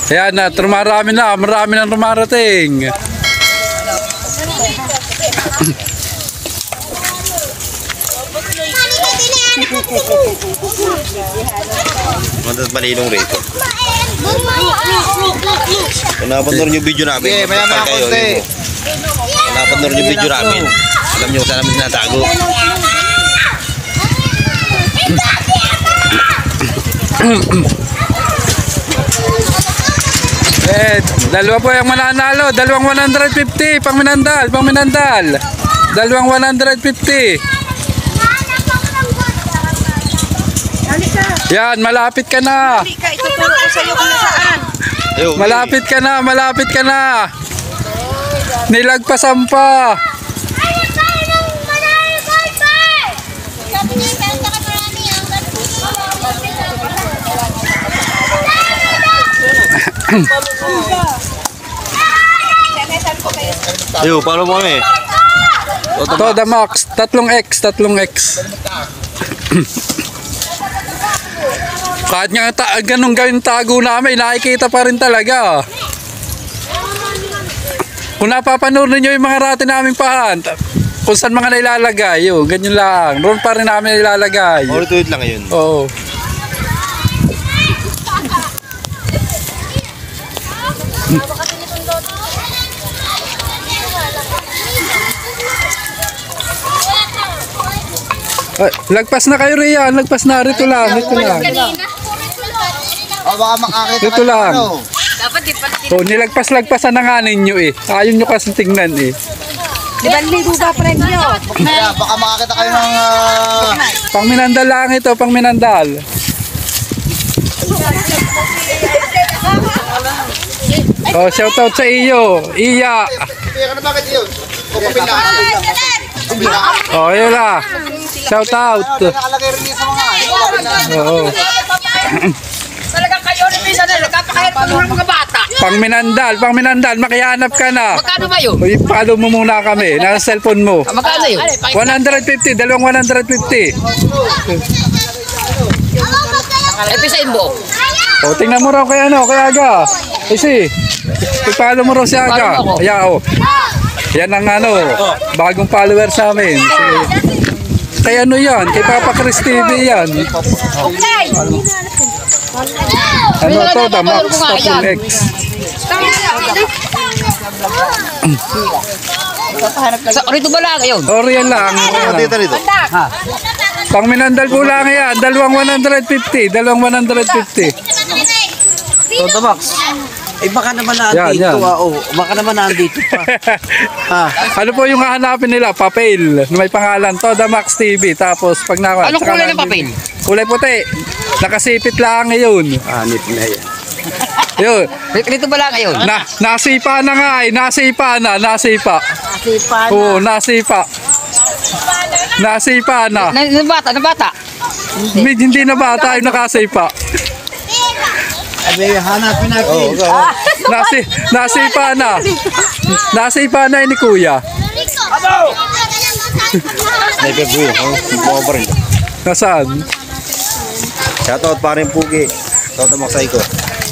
Ayan na, marami nang rumarating. Mantas malinong rito. Kung napanood yung video namin, kung napanood yung video namin, alam nyo kung saan namin tinatago. Dalawa po yung mananalo, dalawang 150 pang Minandal. Dalawang 150. Yan, malapit ka na. Ituturo ko sa iyo kung nasaan. Malapit ka na. Nilagpasan pa. Ayo, paano mo kami? Toda Max, 3X. Kahit nga ganun gawin tago namin, nakikita pa rin talaga. Kung napapanood ninyo yung mga rati namin pahan, kung saan mga nailalagay, yun, ganyan lang. Roon pa rin namin nailalagay. Ulit lang ngayon. Oo. Lagpas na kayo Rian, lagpas na, rito lang. Baka makakita Rito lang. Nilagpas-lagpasan na nga ninyo eh. Ayaw nyo kasi tingnan eh. Di ba libo ba premyo? Kaya baka makakita kayo ng... Pang Minandal lang ito, pang Minandal. Shoutout sa iyo, Iya. Kaya na bakit yun? Yun lah. Shoutout. Nakalagay rin sa mga... Oo. Talagang kayo ni Pisa na nagkapakahirap ng mga bata. Pang Minandal, makihanap ka na. Magkano ba yun? Follow mo muna kami, nasa cellphone mo. Magkano yun? 150, dalawang 150. Episain mo. Tingnan mo raw kay Aga. I-follow mo raw si Aga. Yan ang bagong follower sa amin. Kay yan, kay Papa Chris TV yan. Toda Max, 3X. Rito ba lang yun? Riyan lang. Dito. Pang Minandal po lang yan, dalawang 150. Toda Max. Baka naman nandito. Baka naman nandito pa. Ano po yung hahanapin nila? Papel. May pangalan, Toda Max TV. Tapos pag nakuha. Anong kulay ng papel? Kulay puti. Nakasipit lang ngayon. Hanip na yan. Yun. Rito ba lang yun? Nasipa na nga eh. Nasipa na. Oo, nasipa. Nasipa na. Na bata? Hindi na bata yung nakasipa. Hanapin natin. Nasipa na. Nasipa na ni Kuya. Nasaan? Shoutout pa rin Pugi. Toda Max ko.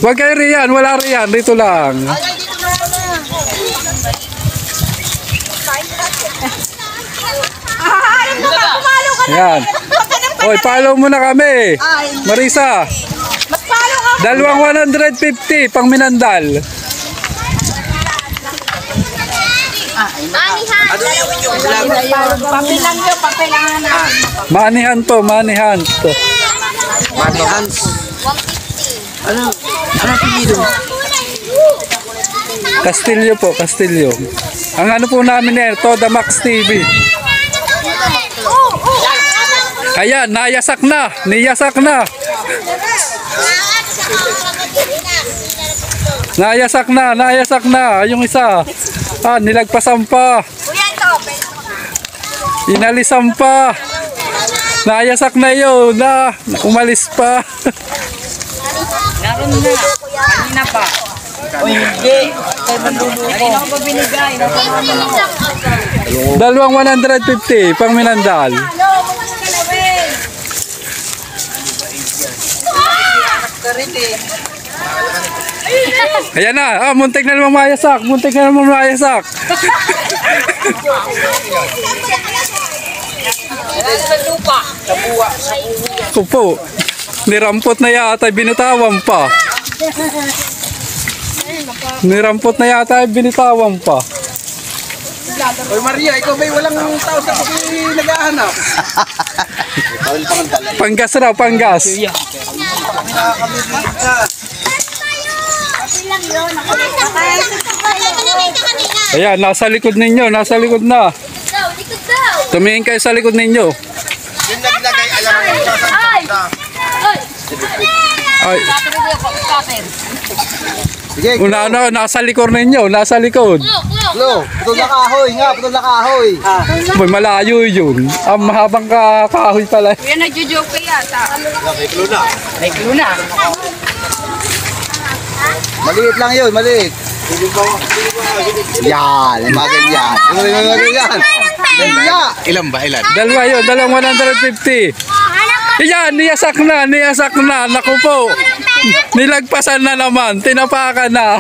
Huwag kayo riyan, wala riyan. Dito lang. Yan. Oy, follow mo na kami. Marisa. Dalawang 150 pang Minandal. Manihan to. Manihan. Ano apelyido? Castillo po, Castillo. Ang ano po namin Toda Max TV. Ayan, nayasak na. Nayasak na. Yung isa. Nilagpasan pa. Inalisan pa. Nayasak na yun. Umalis pa. Naroon na. Kanina pa. O hindi. Tayo manluluko. Kanina ko pa binigay. 150 pang Minandal. Ayan na, muntik na naman mayasak, muntik na naman mayasak. Kupo, nirampot na yata, binitawan pa. Nirampot na yata, binitawan pa. Oy Maria, ikaw ba'y walang tao sa naghahanap? Panggas raw, panggas. Ayan, nasa likod ninyo, nasa likod na. Tumingin kayo sa likod ninyo. Yung naglagay, alam mo yung sasalita. Ay, Sige, una, nasa likod ninyo, nasa likod. Klo. Putol na kahoy nga, putol na kahoy. Boy, malayo yun. Ang mahabang kahoy pala. Kuya, nagjo-joke ka yata. May klo na. May clue na. Maliit lang yun, maliit. Yan, mga ganyan. Mga ganyan. Ganyan. Ilan ba, ilan? Dalawa yun, 150. Yan, niyasak na, niyasak na. Naku po. Nilagpasan na naman, tinapakan na.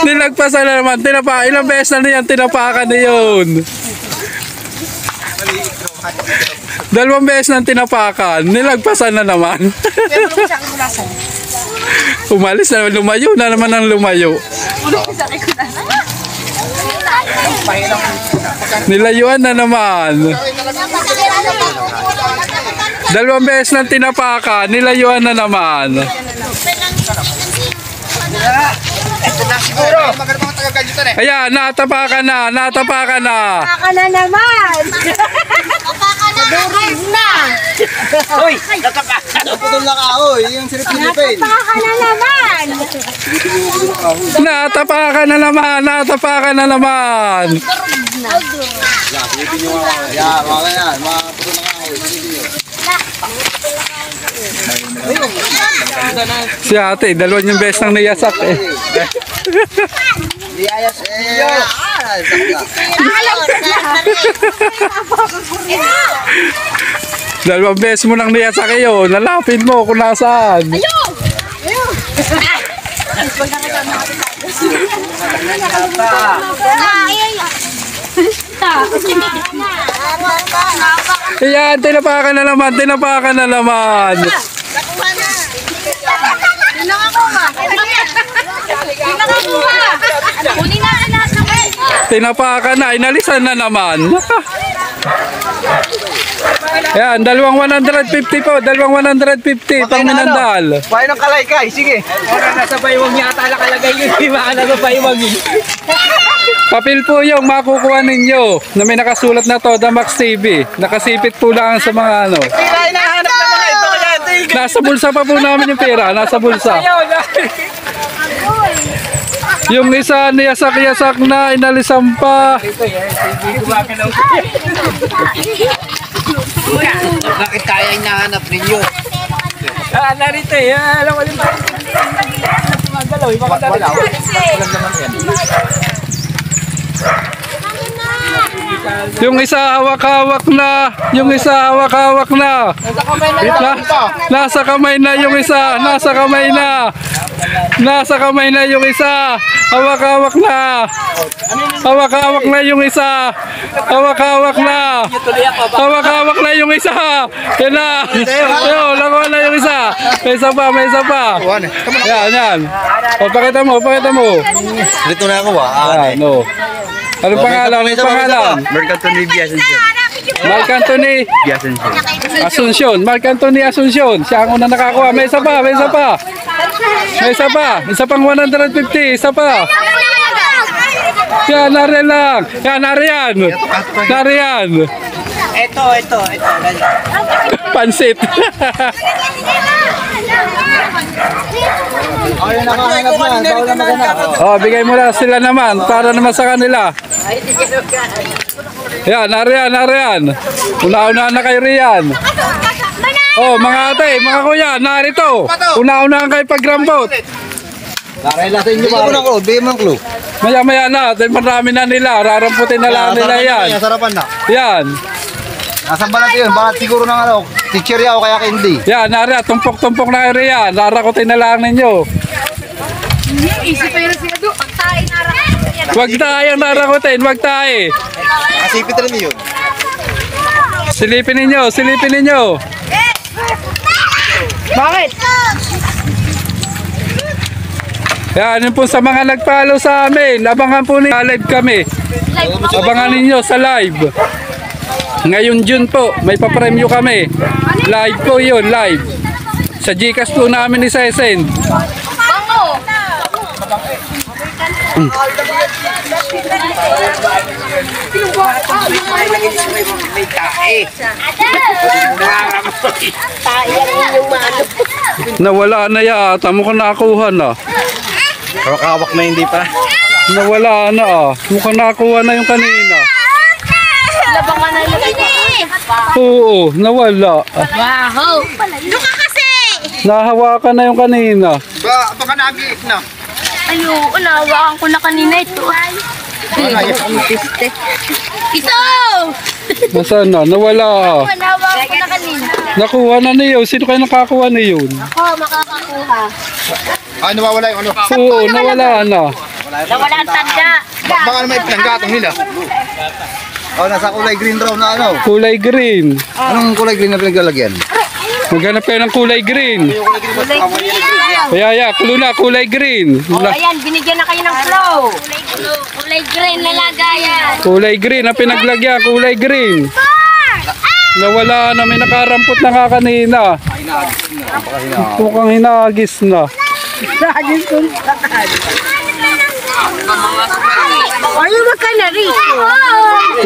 Nilagpasan na naman, tinapakan. Ilang beses na niyan, tinapakan na yun. 2 beses na tinapakan, nilagpasan na naman. Umalis na, lumayo na naman ang lumayo. Nilayuan na naman. 2 beses na tinapakan, nilayuan na naman. Ito na siguro. Magandang taga-ganyo to eh. Ayan, natapakan na, natapakan na. Baka na naman! Durog na! Uy, natapa. Putol na kahoy, yung silip-silipin. Baka na naman! Natapakan na naman, natapakan na naman. Yan, mga ganyan, mga putol na kahoy. Si ate, 2 yung beses nang niyasak eh. Dalawang beses mo nang niyasak kayo, nalapit mo kung nasaan. Ayan, tinapakan na naman, tinapakan na naman. Tinapakan na, inalisan na naman. Ayan, 150 po, 150 pang Minandal. Bahay ng kalaykay, sige. Ora, nasa baywang niya ata nakalagay yun. Baka nasa baywang yun. Papel po yung makukuha ninyo na may nakasulat na to, Damax TV. Nakasipit po lang sa mga ano. Pila, hinahanap na mga ito. Kaya ito yung Nasa bulsa pa po namin yung pera, nasa bulsa. Yung isa niyasak-yasak na, inalisan pa. Bakit kaya hinahanap ninyo? Narito eh. Alam ko din ba? Magalaw. Wala naman yan. Yung isa hawak-hawak na, yung isa hawak-hawak na. Nasa kamay na yung isa, nasa kamay na. Nasa kamay na yung isa. Hawak-hawak na. Hawak-hawak na yung isa. Hawak-hawak na. Hawak-hawak na yung isa. Yan na. Yo, lakuha na yung isa. May isa pa, may isa pa. Yan, yan. O, pakita mo, pakita mo. Dito na ako Yan, no. Anong pangalan? Anong pangalan? Mark Anthony Biasencio. Mark Anthony Asuncion. Mark Anthony Asuncion. Siya ang unang nakakuha. May isa pa, may isa pa. May isa pa. Isa pang 150. Isa pa. Yan, nariyan lang. Yan, nariyan. Nariyan. Ito. Pansit. Ayun, nakahanap na. Bawal na maghanap. Oh, bigay mo na sila naman para naman sa kanila. Yan, nariyan, nariyan. Una-una na kayo riyan. Manalo! Oh, mga ate, mga kuya, narito. Una-unahan kayo pagrambot. Daray natin nyo pare. Bigyan mo ng clue. Maya-maya na, dahil marami na nila. Raramputin na lang nila yan. Sarapan na. Yan. Nasaan ba natin yun? Bakit siguro ng ano? Teacher yaw kaya hindi. Yan, nari, tumpok-tumpok na kayo yan. Rarakutin na lang ninyo. Isip pa yun siya doon. Pagtayin na rin. Huwag tayong narakutin, huwag tayo. Nakasipit rin yun. Silipin ninyo, silipin ninyo. Bakit? Yan, yun po sa mga nagpalo sa amin. Abangan po ninyo, live kami. Abangan ninyo sa live. Ngayon June po, may papremyo kami. Live po yun, live. Sa Gcash po namin isa-send. Bango! Nawala na yata, mukhang nakuha na. Kawak na hindi pa. Nawala na ah. Mukhang nakuha na yung kanina. Labangan na yun. Oo, nawala. Wow! Doon ka kasi! Nahawakan na yung kanina. Baka nag-iit na. Ayo, unawakan ko na kanina ito. Ito! Nasaan na? Nawala ah. Unawakan ko na kanina. Nakuha na niyo. Sino kayo nakakuha na yun? Ako, makakakuha. Ah, nawawala yung ano? Oo, nawala na. Nawala ang tanda. Baka naman pinanggatong nila. Oh, nasa kulay green raw na ano. Kulay green. Anong kulay green na pinaglalagyan? Maghanap kayo ng kulay green. Kaya, kulay green. Ayan, binigyan na kayo ng flow. Kulay green na lagayan. Kulay green ang pinaglagyan, kulay green. Nawala na, may nakarampot na ka kanina. Mukhang hinagis na. Ayaw ba ka na rito?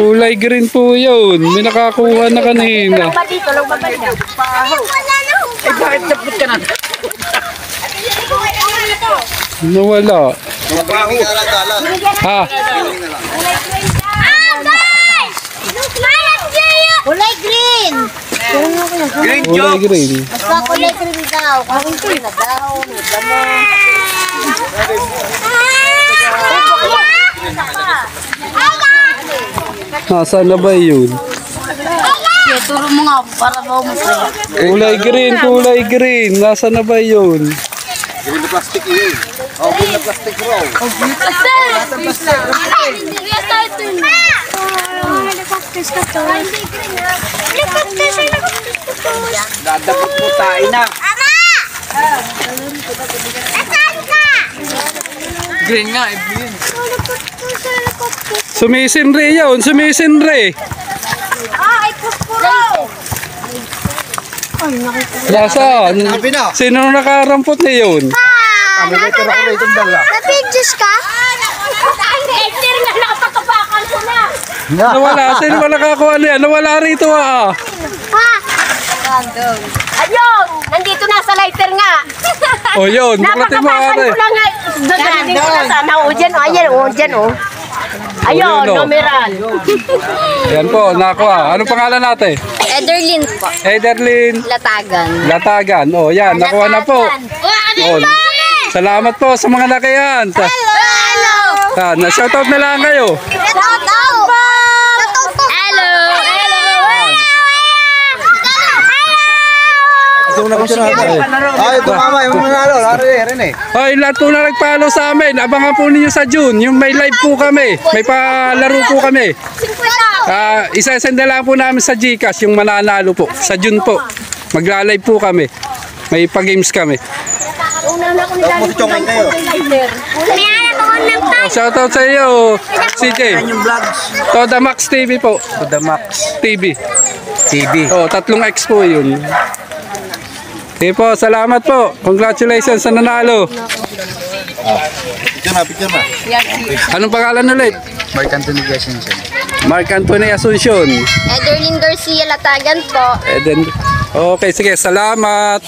Kulay green po yun. May nakakuha na kanina. Ba dito, lang ba ba niya? Eh, bakit napot ka na? Nawala. Ha? Kulay green. Green Kulay green. Basta kulay green daw. Kulay green na daw. Nasaan na ba yun? Kaya turo mo nga para ba umusaya. Kulay green. Nasaan na ba yun? Green na plastic yun. Oh, green na plastic raw. Dadabot po tayo na. Green nga, green. Sumisinre yun. Sumisinre. Ay, kuskuro. Nasaan? Sabi na. Sino nakarampot na yun? May letter ako rito ng dala. Napinjus ka? Letter nga, nakapagkapakan ko na. Nawala. Sino ba nakakuha na yan? Nawala rito ah. Ha? Ayun, nandito na sa lighter nga. O yun. Bukatin mo Napakapakan ate. ko lang nga. Doon ko na sana. O dyan, o ayan, o dyan, o. Ayun, Ayun, o. numeral. Yan po, nakuha. Anong pangalan natin? Ederlin po. Ederlin Latagan. Latagan. O yan, nakuha na po. O, salamat po sa mga lakayan. Hello! Na-shoutout na lang kayo. Shout out! Hello! Ito na kung ay, ito mama, yung manalo. Rin eh. Ay, lahat po na nagpalo sa amin. Abangan po ninyo sa June. Yung may live po kami. May palaro po kami. Isa-send na lang po namin sa Gcash yung mananalo po. Sa June po. Magla-live po kami. May pa-games kami. Tapos chongay kayo. Shoutout sa iyo, CJ. Toda Max TV po. The Max TV. TV. Oh, 3X po yun. Okay po, salamat po. Congratulations sa nanalo. Picture na. Anong pangalan ulit? Mark Anthony Gassinson. Mark Anthony Asuncion. Ederlin Garcia Latagan po. Okay, sige, salamat.